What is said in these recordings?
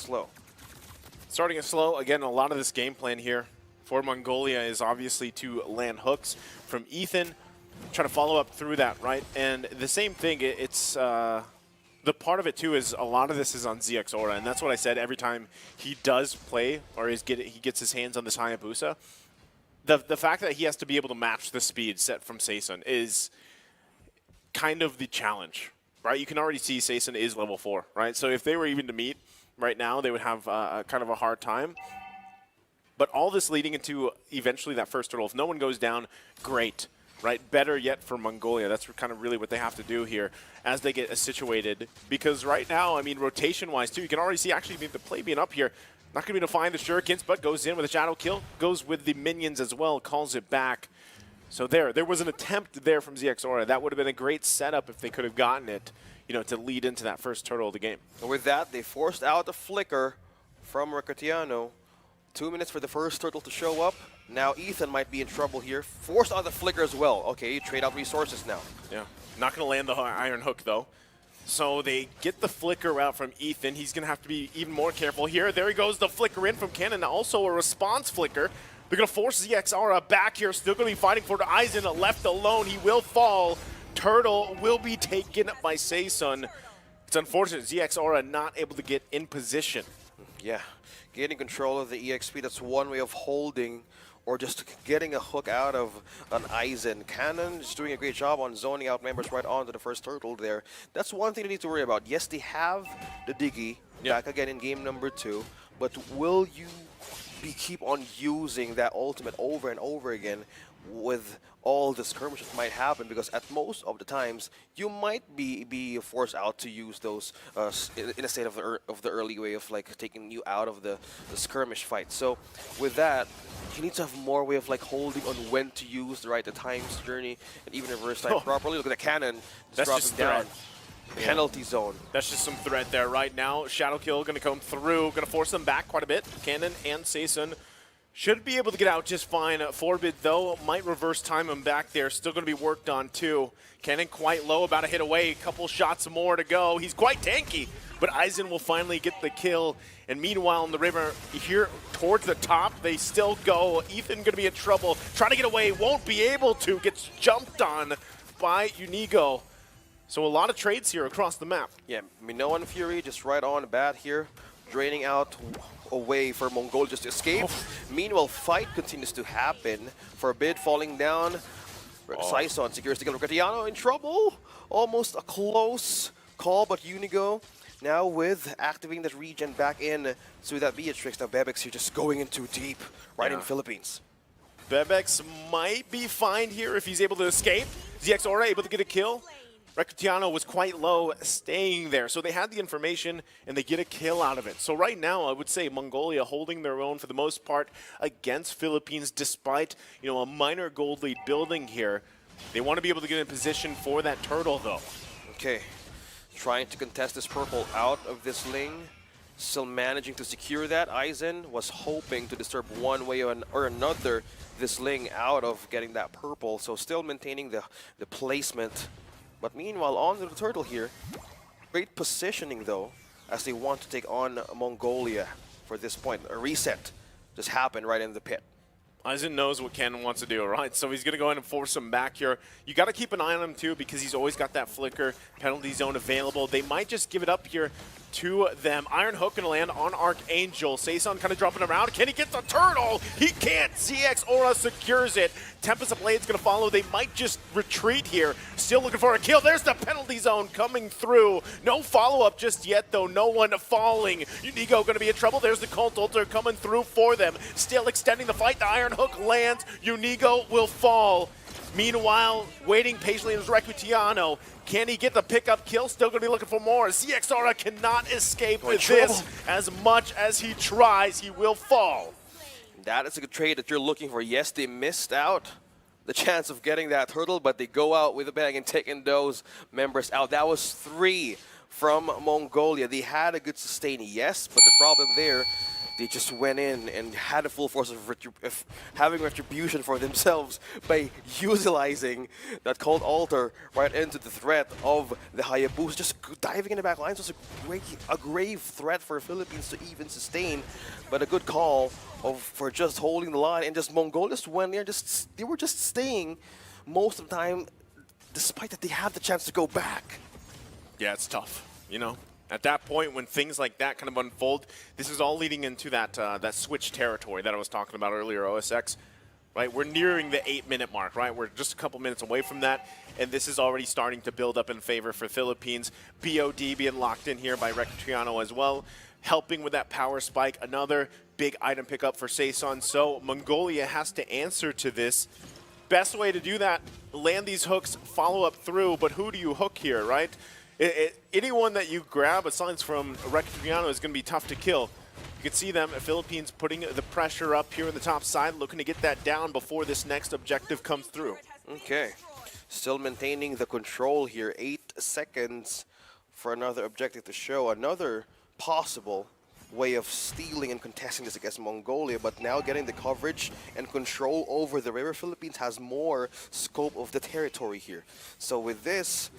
slow. Starting it slow. Again, a lot of this game plan here for Mongolia is obviously to land hooks from Ethan, try to follow up through that, right? And the same thing, it's the part of it too is a lot of this is on ZX Aura, and that's what I said every time he does play or he gets his hands on this Hayabusa. The fact that he has to be able to match the speed set from Seisun is kind of the challenge, right? You can already see Seisun is level 4, right? So if they were even to meet right now, they would have kind of a hard time. But all this leading into eventually that first turtle. If no one goes down, great, right? Better yet for Mongolia. That's kind of really what they have to do here as they get situated. Because right now, I mean, rotation-wise too, you can already see actually the play being up here. Not going to be able to find the shurikens, but goes in with a shadow kill. Goes with the minions as well, calls it back. So there was an attempt there from ZX Aura. That would have been a great setup if they could have gotten it, you know, to lead into that first turtle of the game. And with that, they forced out a flicker from Recatiano. 2 minutes for the first turtle to show up. Now Ethan might be in trouble here. Forced out the flicker as well. Okay, you trade out resources now. Yeah, not going to land the iron hook though. So they get the flicker out from Ethan. He's going to have to be even more careful here. There he goes, the flicker in from Cannon. Also a response flicker. They're going to force ZX Aura back here. Still going to be fighting for Aizen. Left alone. He will fall. Turtle will be taken by Seisun. It's unfortunate. ZX Aura not able to get in position. Yeah, getting control of the EXP, that's one way of holding or just getting a hook out of an Aizen. Cannon is doing a great job on zoning out members right onto the first turtle there. That's one thing they need to worry about. Yes, they have the Diggy back again in game number 2, but will you keep on using that ultimate over and over again with all the skirmishes that might happen? Because at most of the times you might be forced out to use those in a state of the early way of like taking you out of the skirmish fight. So with that, you need to have more way of like holding on when to use the times journey and even reverse time properly. Look at the cannon just dropping down. Penalty zone. That's just some threat there right now. Shadow kill going to come through, going to force them back quite a bit. Cannon and Seisun should be able to get out just fine. Forbid, though, might reverse time him back there. Still going to be worked on, too. Cannon quite low, about to hit away. A couple shots more to go. He's quite tanky, but Aizen will finally get the kill. And meanwhile, in the river, here towards the top, they still go. Ethan going to be in trouble. Trying to get away, won't be able to. Gets jumped on by Unigo. So a lot of trades here across the map. Yeah, Minoan and Fury just right on bat here, draining out away for Mongolia just to escape. Meanwhile, fight continues to happen. Forbid falling down. Seisun secures the kill. Recatiano in trouble. Almost a close call, but Unigo now with activating that regen back in to that Beatrix. Now Bebex here just going in too deep right in Philippines. Bebex might be fine here if he's able to escape. ZX Aura able to get a kill. Recatiano was quite low, staying there. So they had the information, and they get a kill out of it. So right now, I would say Mongolia holding their own for the most part against Philippines, despite, you know, a minor gold lead building here. They want to be able to get in position for that turtle, though. Okay, trying to contest this purple out of this Ling. Still managing to secure that. Aizen was hoping to disturb one way or another this Ling out of getting that purple. So still maintaining the placement. But meanwhile, on to the turtle here. Great positioning, though, as they want to take on Mongolia for this point. A reset just happened right in the pit. Aizen knows what Cannon wants to do, right? So he's going to go in and force him back here. You got to keep an eye on him, too, because he's always got that flicker penalty zone available. They might just give it up here to them. Iron Hook going to land on Archangel. Seisun kind of dropping around. Can he get the turtle? He can't. ZX Aura secures it. Tempest of Blade's going to follow. They might just retreat here. Still looking for a kill. There's the penalty zone coming through. No follow-up just yet, though. No one falling. Unigo going to be in trouble. There's the Cult Ultra coming through for them. Still extending the fight. The Iron Hook lands. Unigo will fall. Meanwhile, waiting patiently is Recutiano. Can he get the pickup kill? Still going to be looking for more. ZX Aura cannot escape with this. As much as he tries, he will fall. That is a good trade that you're looking for. Yes, they missed out the chance of getting that turtle, but they go out with a bang and taking those members out. That was 3 from Mongolia. They had a good sustain, yes, but the problem there, they just went in and had a full force of having retribution for themselves by utilizing that Cold Altar right into the threat of the Hayabusa. Just diving in the back lines was a grave threat for Philippines to even sustain, but a good call for just holding the line, and just Mongolia just went there, they were just staying most of the time, despite that they had the chance to go back. Yeah, it's tough, you know. At that point, when things like that kind of unfold, this is all leading into that that switch territory that I was talking about earlier, OSX. Right, we're nearing the 8-minute mark, right? We're just a couple minutes away from that, and this is already starting to build up in favor for Philippines. BOD being locked in here by Rectiano as well, helping with that power spike. Another big item pickup for Saison. So Mongolia has to answer to this. Best way to do that, land these hooks, follow up through, but who do you hook here, right? Anyone that you grab, aside from Rectiano, is going to be tough to kill. You can see them, Philippines putting the pressure up here on the top side, looking to get that down before this next objective comes through. Okay, still maintaining the control here. 8 seconds for another objective to show. Another possible way of stealing and contesting this against Mongolia, but now getting the coverage and control over the river. Philippines has more scope of the territory here. So with this,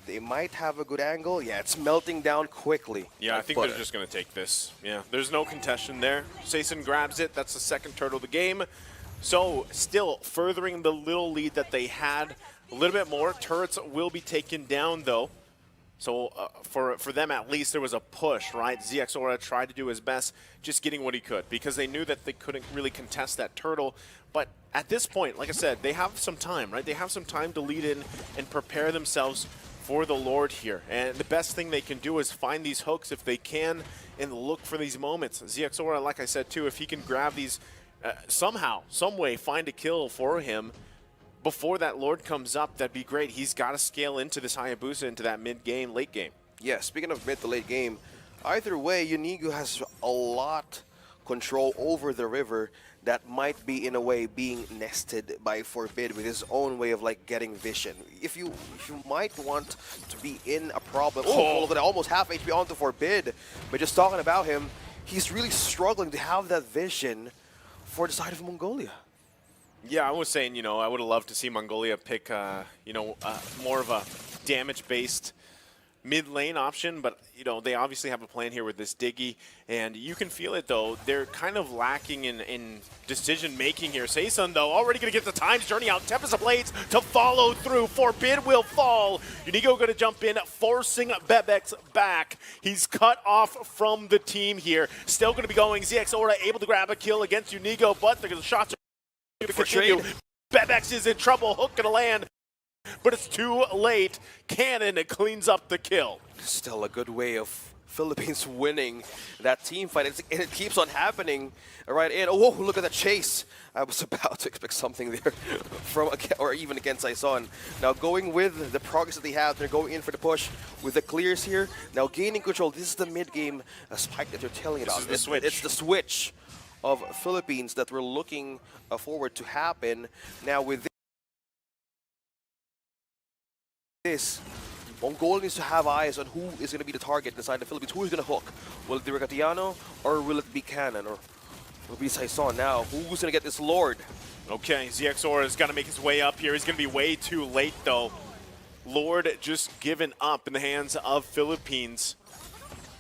they might have a good angle. Yeah, it's melting down quickly. Yeah, I think they're just going to take this. Yeah, there's no contention there. Saison grabs it. That's the second turtle of the game. So still furthering the little lead that they had. A little bit more. Turrets will be taken down, though. So for them, at least, there was a push, right? ZXORA tried to do his best, just getting what he could, because they knew that they couldn't really contest that turtle. But at this point, like I said, they have some time, right? They have some time to lead in and prepare themselves for the Lord here. And the best thing they can do is find these hooks if they can and look for these moments. ZXORA, like I said too, if he can grab these somehow, some way, find a kill for him before that Lord comes up, that'd be great. He's got to scale into this Hayabusa, into that mid-game, late game. Yeah, speaking of mid to late game, either way, Unigo has a lot control over the river that might be in a way being nested by Forbid with his own way of like getting vision. If you might want to be in a problem, look at that, almost half HP onto Forbid, but just talking about him, he's really struggling to have that vision for the side of Mongolia. Yeah, I was saying, you know, I would have loved to see Mongolia pick, you know, more of a damage-based mid-lane option, but, you know, they obviously have a plan here with this Diggy, and you can feel it, though. They're kind of lacking in decision-making here. Saison, though, already going to get the Time's Journey out. Tempest of Blades to follow through. Forbid will fall. Unigo going to jump in, forcing Bebex back. He's cut off from the team here. Still going to be going. ZXORA able to grab a kill against Unigo, but the shots are going to continue. Bebex is in trouble. Hook going to land, but it's too late. Cannon cleans up the kill. Still a good way of Philippines winning that team fight, and it keeps on happening. Right in. Oh, look at that chase. I was about to expect something there from, or even against Saison. Now going with the progress that they have, they're going in for the push with the clears here. Now gaining control. This is the mid-game spike that you're telling about. This is the switch. It's the switch of Philippines that we're looking forward to happen. Now with this, Mongolia needs to have eyes on who is going to be the target inside the Philippines. Who is going to hook? Will it be Recatiano, or will it be Cannon, or will it be Saison? Now, who's going to get this Lord? Okay, ZXORA has got to make his way up here. He's going to be way too late, though. Lord just given up in the hands of Philippines.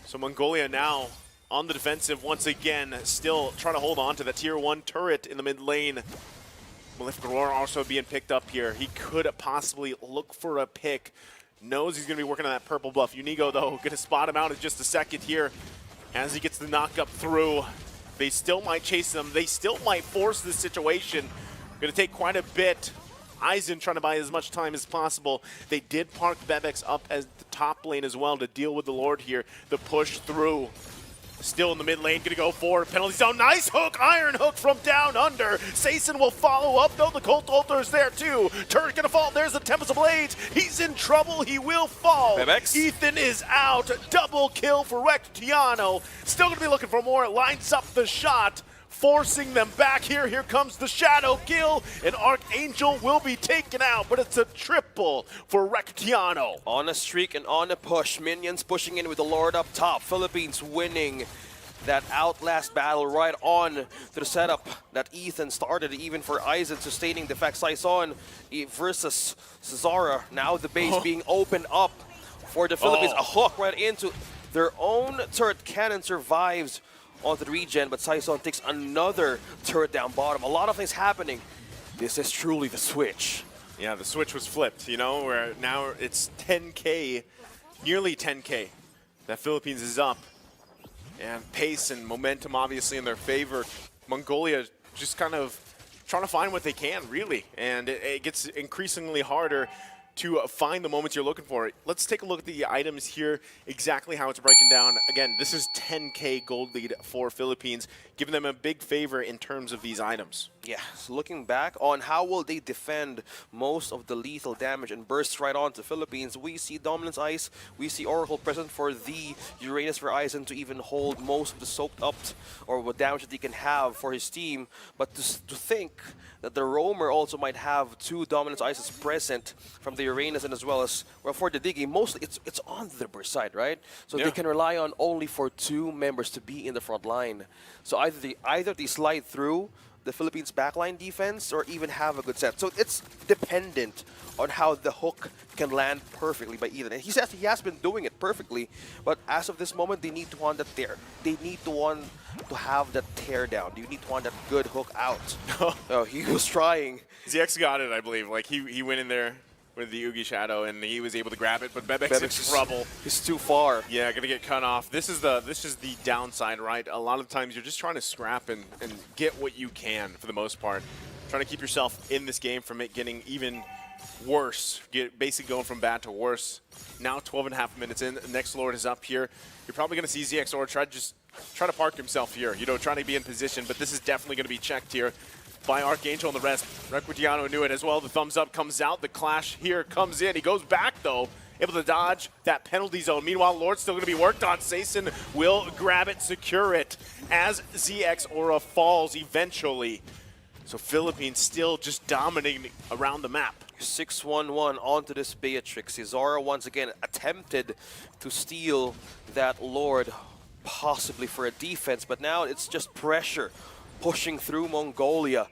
So Mongolia now on the defensive once again, still trying to hold on to that tier 1 turret in the mid lane. Malif Garor also being picked up here. He could possibly look for a pick. Knows he's going to be working on that purple buff. Unigo, though, going to spot him out in just a second here as he gets the knock up through. They still might chase them. They still might force this situation. Going to take quite a bit. Eisen trying to buy as much time as possible. They did park Bebex up as the top lane as well to deal with the Lord here. The push through. Still in the mid lane, gonna go for penalty zone. Nice hook, iron hook from down under. Saison will follow up, though. The Colt Altar is there too. Turret gonna fall. There's the Tempest of Blades. He's in trouble. He will fall. Bebex. Ethan is out. Double kill for Rectiano. Still gonna be looking for more. Lines up the shot, forcing them back here. Here comes the shadow kill, and Archangel will be taken out, but it's a triple for Rectiano. On a streak and on a push. Minions pushing in with the Lord up top. Philippines winning that outlast battle right on to the setup that Ethan started, even for Aizen sustaining the fact Saison versus Cesara. Now the base being opened up for the Philippines. A hook right into their own turret cannon survives onto the regen, but Saison takes another turret down bottom. A lot of things happening. This is truly the switch. Yeah, the switch was flipped, you know, where now it's 10K, nearly 10K. That Philippines is up. And pace and momentum obviously in their favor. Mongolia just kind of trying to find what they can, really. And it gets increasingly harder to find the moments you're looking for. Let's take a look at the items here, exactly how it's breaking down. Again, this is 10K gold lead for Philippines, giving them a big favor in terms of these items. Yeah, so looking back on how will they defend most of the lethal damage and bursts right on to Philippines, we see Dominance Ice, we see Oracle present for the Uranus for Aizen to even hold most of the soaked up or what damage that he can have for his team. But to think that the Roamer also might have 2 Dominance Ices present from the Uranus and as well as, well, for the Diggy, mostly it's on the burst side, right? So they can rely on only for 2 members to be in the front line. So either they slide through the Philippines backline defense or even have a good set. So it's dependent on how the hook can land perfectly by Ethan. And he says he has been doing it perfectly, but as of this moment, they need to want that tear. They need to want to have that tear down. You need to want that good hook out. Oh, he was trying. ZX got it, I believe. Like he went in there with the Oogie Shadow and he was able to grab it, but Bebek's in trouble. He's too far. Yeah, gonna get cut off. This is the downside, right? A lot of times you're just trying to scrap and get what you can for the most part. Trying to keep yourself in this game from it getting even worse. Basically going from bad to worse. Now 12.5 minutes in, the next Lord is up here. You're probably gonna see ZXOR try to park himself here, you know, trying to be in position, but this is definitely gonna be checked here by Archangel and the rest. Requitiano knew it as well. The thumbs up comes out. The clash here comes in. He goes back, though, able to dodge that penalty zone. Meanwhile, Lord's still going to be worked on. Saison will grab it, secure it, as ZX Aura falls eventually. So Philippines still just dominating around the map. 6-1-1 onto this Beatrix. Cesara once again attempted to steal that Lord, possibly for a defense, but now it's just pressure pushing through Mongolia,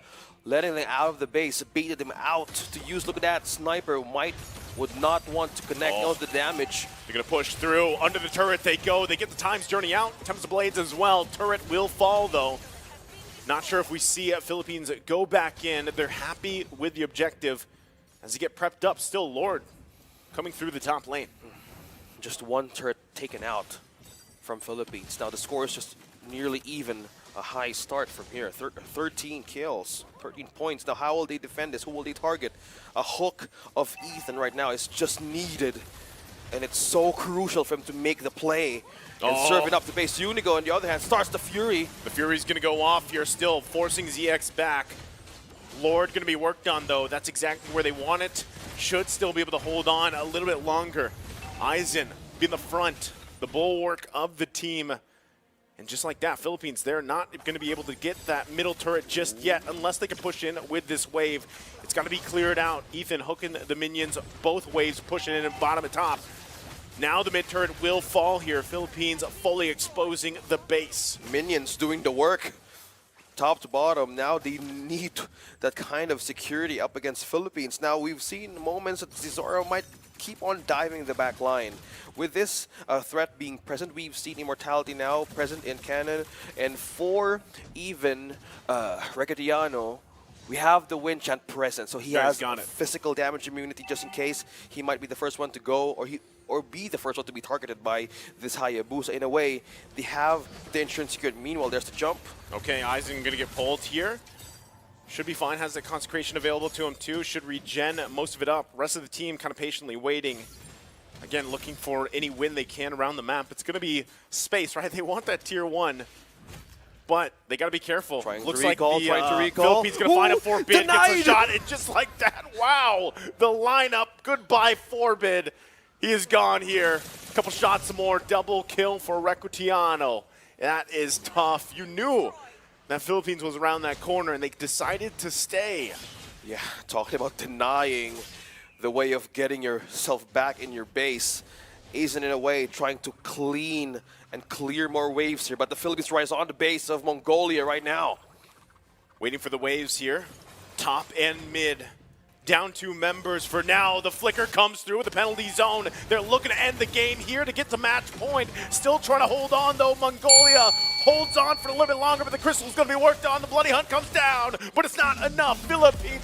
letting them out of the base, baited them out to use. Look at that, Sniper would not want to connect all the damage. They're going to push through. Under the turret they go. They get the Time's Journey out. Tempest of Blades as well. Turret will fall, though. Not sure if we see Philippines go back in. They're happy with the objective as they get prepped up. Still Lord coming through the top lane. Just one turret taken out from Philippines. Now the score is just nearly even. A high start from here. 13 kills, 13 points. Now how will they defend this? Who will they target? A hook of Ethan right now is just needed. And it's so crucial for him to make the play and serve it up to base. Unigo, on the other hand, starts the Fury. The Fury's going to go off here still, forcing ZX back. Lord going to be worked on, though. That's exactly where they want it. Should still be able to hold on a little bit longer. Aizen be in the front, the bulwark of the team. And just like that, Philippines, they're not going to be able to get that middle turret just yet unless they can push in with this wave. It's got to be cleared out. Ethan hooking the minions, both waves pushing in and bottom and top. Now the mid turret will fall here. Philippines fully exposing the base. Minions doing the work. Top to bottom, now they need that kind of security up against Philippines. Now we've seen moments that Cesaro might keep on diving the back line. With this threat being present, we've seen Immortality now present in canon, and for even Requitiano, we have the Wind Chant present, so he has physical damage immunity just in case he might be the first one to go, or be the first one to be targeted by this Hayabusa. In a way, they have the insurance secured. Meanwhile, there's the jump. Okay, Aizen gonna get pulled here. Should be fine, has the consecration available to him too. Should regen most of it up. Rest of the team kind of patiently waiting. Again, looking for any win they can around the map. It's gonna be space, right? They want that tier 1. But they got to be careful. Looks like the Philippines going to find a Forbid, gets a shot, and just like that, wow, the lineup, goodbye Forbid. He is gone here. A couple shots more, double kill for Requitiano. That is tough. You knew that Philippines was around that corner, and they decided to stay. Yeah, talking about denying the way of getting yourself back in your base. Aizen in a way trying to clean and clear more waves here, but the Philippines rise on the base of Mongolia right now. Waiting for the waves here. Top and mid. Down 2 members for now. The flicker comes through with the penalty zone. They're looking to end the game here to get to match point. Still trying to hold on though. Mongolia holds on for a little bit longer, but the crystal's going to be worked on. The bloody hunt comes down, but it's not enough. Philippines